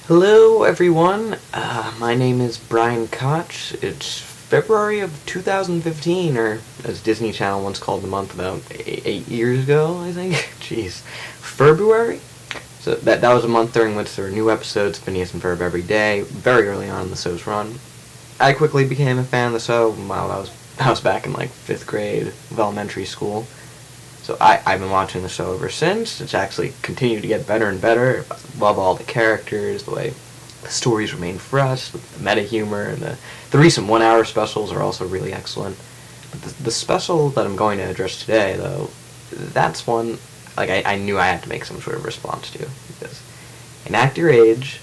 Hello everyone, my name is Brian Koch. It's February of 2015, or as Disney Channel once called the month about 8 years ago, I think. Jeez. February? So that was a month during which there were new episodes of Phineas and Ferb every day, very early on in the show's run. I quickly became a fan of the show while I was back in like 5th grade of elementary school. So I've been watching the show ever since. It's actually continued to get better and better. I love all the characters, the way the stories remain fresh, the meta humor, and the recent 1 hour specials are also really excellent. But the special that I'm going to address today, though, that's one I knew I had to make some sort of response to. Because in Act Your Age,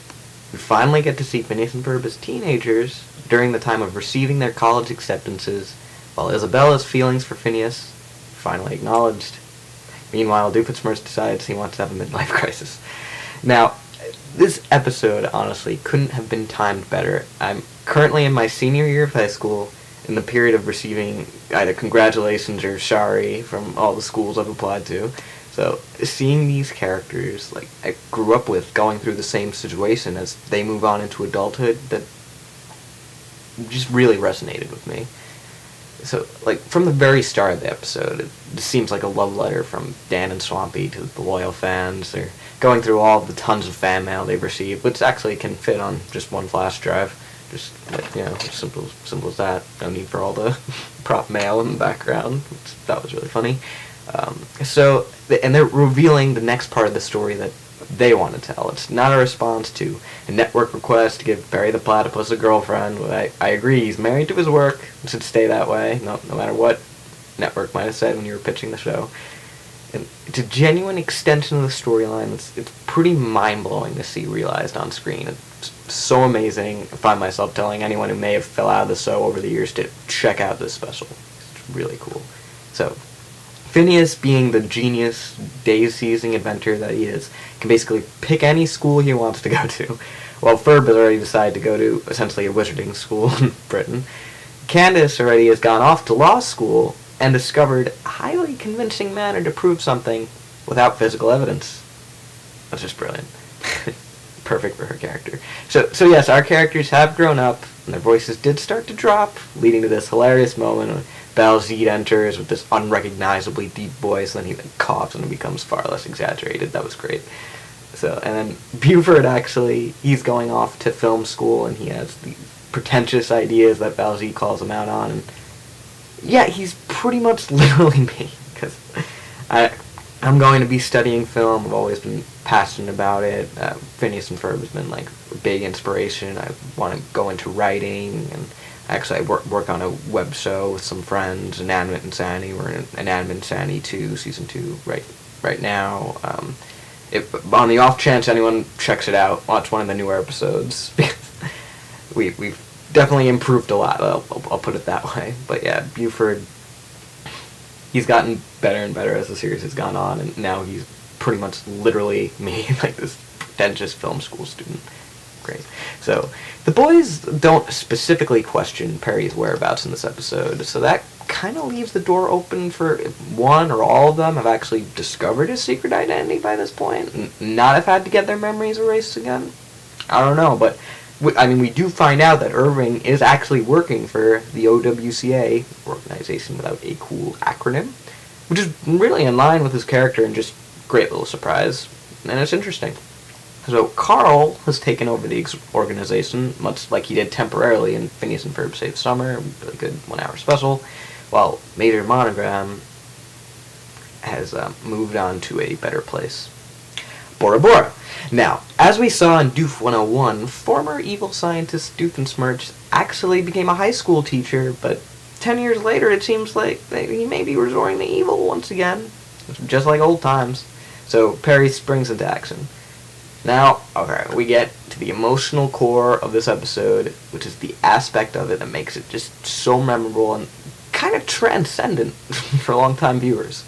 we finally get to see Phineas and Ferb as teenagers during the time of receiving their college acceptances, while Isabella's feelings for Phineas finally acknowledged. Meanwhile, Doofenshmirtz decides he wants to have a midlife crisis. Now, this episode, honestly, couldn't have been timed better. I'm currently in my senior year of high school, in the period of receiving either congratulations or sorry from all the schools I've applied to. So, seeing these characters, I grew up with, going through the same situation as they move on into adulthood, that just really resonated with me. So, from the very start of the episode, it seems like a love letter from Dan and Swampy to the loyal fans. They're going through all the tons of fan mail they've received, which actually can fit on just one flash drive. Just, simple as that. No need for all the prop mail in the background. That was really funny. And they're revealing the next part of the story that they want to tell. It's not a response to a network request to give Barry the Platypus a girlfriend. I agree, he's married to his work. It should stay that way, no matter what network might have said when you were pitching the show. And it's a genuine extension of the storyline. It's pretty mind-blowing to see realized on screen. It's so amazing. I find myself telling anyone who may have fell out of the show over the years to check out this special. It's really cool. So, Phineas, being the genius, days-seizing inventor that he is, can basically pick any school he wants to go to, while Ferb has already decided to go to, essentially, a wizarding school in Britain. Candace already has gone off to law school and discovered a highly convincing manner to prove something without physical evidence. That's just brilliant. Perfect for her character. So yes, our characters have grown up, and their voices did start to drop, leading to this hilarious moment when Baljeet enters with this unrecognizably deep voice, and then he coughs and it becomes far less exaggerated. That was great. So, and then Buford, actually, he's going off to film school, and he has the pretentious ideas that Baljeet calls him out on, and yeah, he's pretty much literally me, because I'm going to be studying film. I've always been passionate about it. Phineas and Ferb has been a big inspiration. I want to go into writing, and actually I work on a web show with some friends, Inanimate Insanity. We're in Inanimate Insanity 2, Season 2 right now. If on the off chance anyone checks it out, watch one of the newer episodes. We've definitely improved a lot, I'll put it that way. But yeah, Buford, he's gotten better and better as the series has gone on, and now he's pretty much literally me, this pretentious film school student. Great. So, the boys don't specifically question Perry's whereabouts in this episode, so that kind of leaves the door open for if one or all of them have actually discovered his secret identity by this point, and not have had to get their memories erased again. I don't know, but we do find out that Irving is actually working for the OWCA, organization without a cool acronym, which is really in line with his character and just great little surprise, and it's interesting. So Carl has taken over the organization, much like he did temporarily in Phineas and Ferb Save Summer, a really good 1 hour special, while Major Monogram has moved on to a better place. Bora Bora. Now, as we saw in Doof 101, former evil scientist Doofenshmirtz actually became a high school teacher, but 10 years later it seems like he may be resorting to evil once again, just like old times. So Perry springs into action. Now, okay, we get to the emotional core of this episode, which is the aspect of it that makes it just so memorable and kind of transcendent for long-time viewers.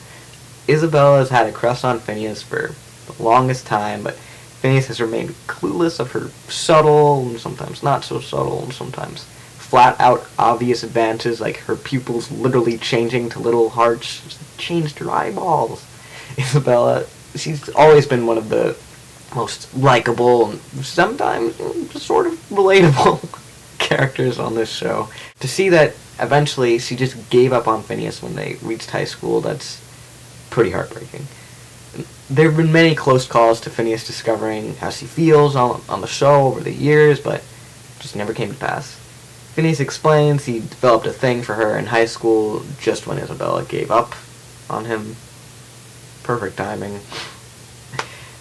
Isabella has had a crush on Phineas for the longest time, but Phineas has remained clueless of her subtle, and sometimes not so subtle, and sometimes flat-out obvious advances, like her pupils literally changing to little hearts, changed her eyeballs. Isabella, she's always been one of the most likable and sometimes sort of relatable characters on this show. To see that eventually she just gave up on Phineas when they reached high school, that's pretty heartbreaking. There have been many close calls to Phineas discovering how she feels on the show over the years, but just never came to pass. Phineas explains he developed a thing for her in high school just when Isabella gave up on him. Perfect timing.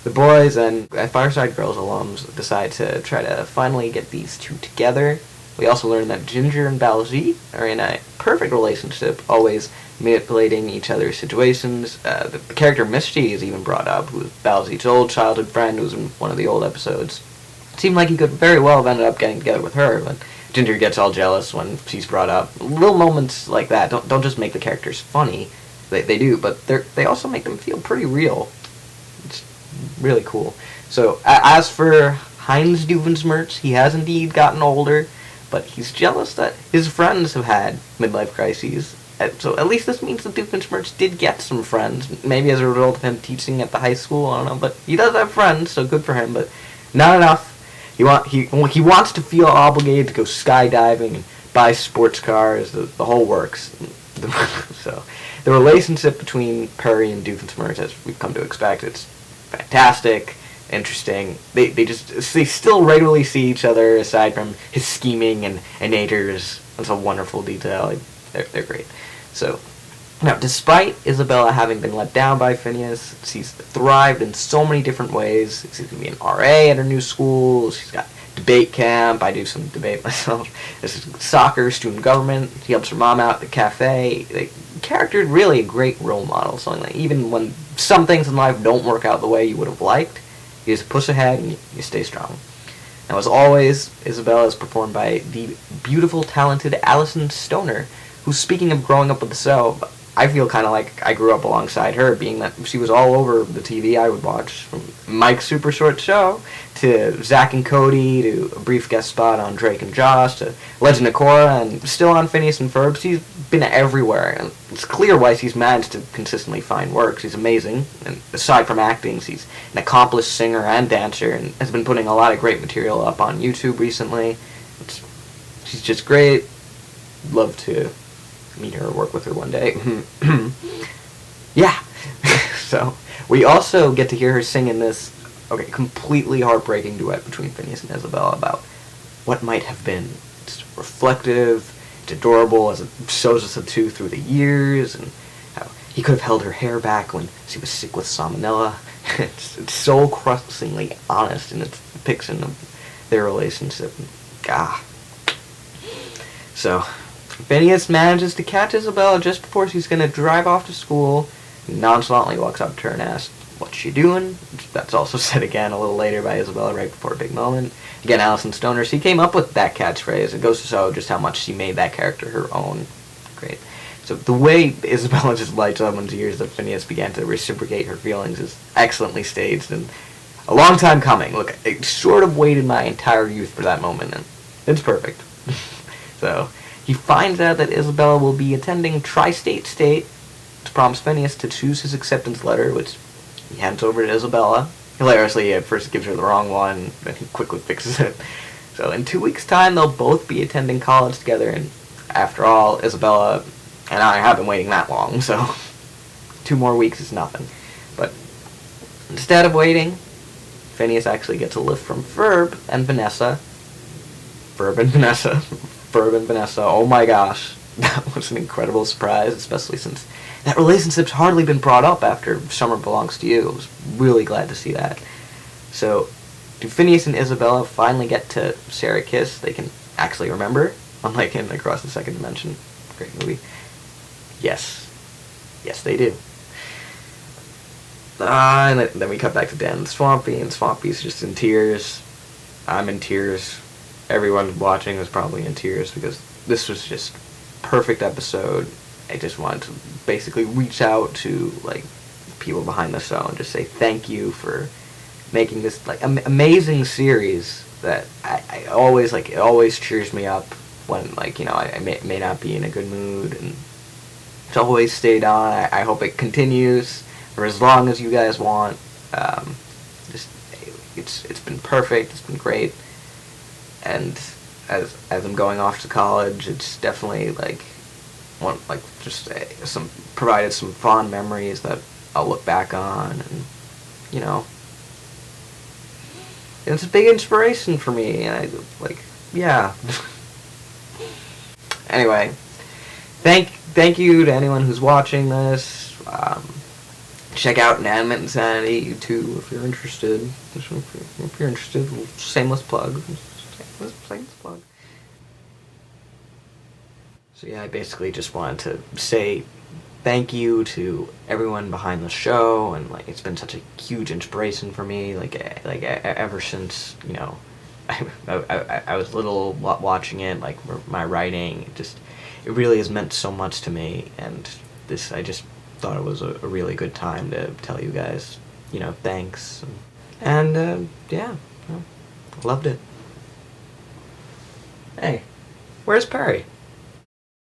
The boys and Fireside Girls alums decide to try to finally get these two together. We also learn that Ginger and Baljeet are in a perfect relationship, always manipulating each other's situations. The character Misty is even brought up, who is Baljeet's old childhood friend, who was in one of the old episodes. It seemed like he could very well have ended up getting together with her, but Ginger gets all jealous when she's brought up. Little moments like that don't just make the characters funny. They do, but they also make them feel pretty real. It's really cool. So, as for Heinz Doofensmertz, he has indeed gotten older, but he's jealous that his friends have had midlife crises. So at least this means that Doofenshmirtz did get some friends, maybe as a result of him teaching at the high school, I don't know, but he does have friends, so good for him, but not enough. He wants to feel obligated to go skydiving and buy sports cars, the whole works. So, the relationship between Perry and Doofenshmirtz, as we've come to expect, it's fantastic, interesting. They still regularly see each other, aside from his scheming and natures. That's a wonderful detail. They're great. So, now, despite Isabella having been let down by Phineas, she's thrived in so many different ways. She's going to be an RA at her new school. She's got debate camp. I do some debate myself. This is soccer, student government. She helps her mom out at the cafe. The character is really a great role model. So, like, even when some things in life don't work out the way you would have liked, you just push ahead and you stay strong. Now, as always, Isabella is performed by the beautiful, talented Alyson Stoner, who, speaking of growing up with the show, I feel kind of like I grew up alongside her, being that she was all over the TV I would watch, from Mike's Super Short Show, to Zack and Cody, to a brief guest spot on Drake and Josh, to Legend of Korra, and still on Phineas and Ferb. She's been everywhere, and it's clear why she's managed to consistently find work. She's amazing, and aside from acting, she's an accomplished singer and dancer, and has been putting a lot of great material up on YouTube recently. She's just great. Love to meet her or work with her one day. Yeah. So, we also get to hear her sing in this, completely heartbreaking duet between Phineas and Isabella about what might have been. It's reflective, it's adorable as it shows us the two through the years, and how he could have held her hair back when she was sick with salmonella. It's so crushingly honest in its depiction of their relationship. So, Phineas manages to catch Isabella just before she's going to drive off to school. He nonchalantly walks up to her and asks, "What's she doing?" That's also said again a little later by Isabella right before a big moment. Again, Alyson Stoner, she came up with that catchphrase. It goes to show just how much she made that character her own. Great. So the way Isabella just lights up when she hears that Phineas began to reciprocate her feelings is excellently staged and a long time coming. Look, I sort of waited my entire youth for that moment, and it's perfect. So, he finds out that Isabella will be attending Tri-State State, to prompts Phineas to choose his acceptance letter, which he hands over to Isabella. Hilariously, he at first gives her the wrong one, then he quickly fixes it. So in 2 weeks' time, they'll both be attending college together, and after all, Isabella and I have been waiting that long, so 2 more weeks is nothing. But instead of waiting, Phineas actually gets a lift from Ferb and Vanessa. Ferb and Vanessa, oh my gosh, that was an incredible surprise, especially since that relationship's hardly been brought up after Summer Belongs to You. I was really glad to see that. So, do Phineas and Isabella finally get to share a kiss they can actually remember, unlike in Across the Second Dimension? Great movie. Yes, they do. And then we cut back to Dan and Swampy, and Swampy's just in tears. I'm in tears. Everyone watching was probably in tears because this was just perfect episode. I just wanted to basically reach out to people behind the show and just say thank you for making this amazing series that I always it always cheers me up when I may not be in a good mood, and it's always stayed on. I hope it continues for as long as you guys want. it's been perfect. It's been great. And as I'm going off to college, it's definitely provided some fond memories that I'll look back on, and you know, it's a big inspiration for me. And yeah. Anyway, thank you to anyone who's watching this. Check out Inanimate Insanity too if you're interested. If you're interested, shameless plug. Shameless plug. So yeah, I basically just wanted to say thank you to everyone behind the show, and it's been such a huge inspiration for me. Ever since I was little watching it, my writing, it really has meant so much to me, and I just thought it was a really good time to tell you guys, thanks, and yeah, loved it. Hey, where's Perry?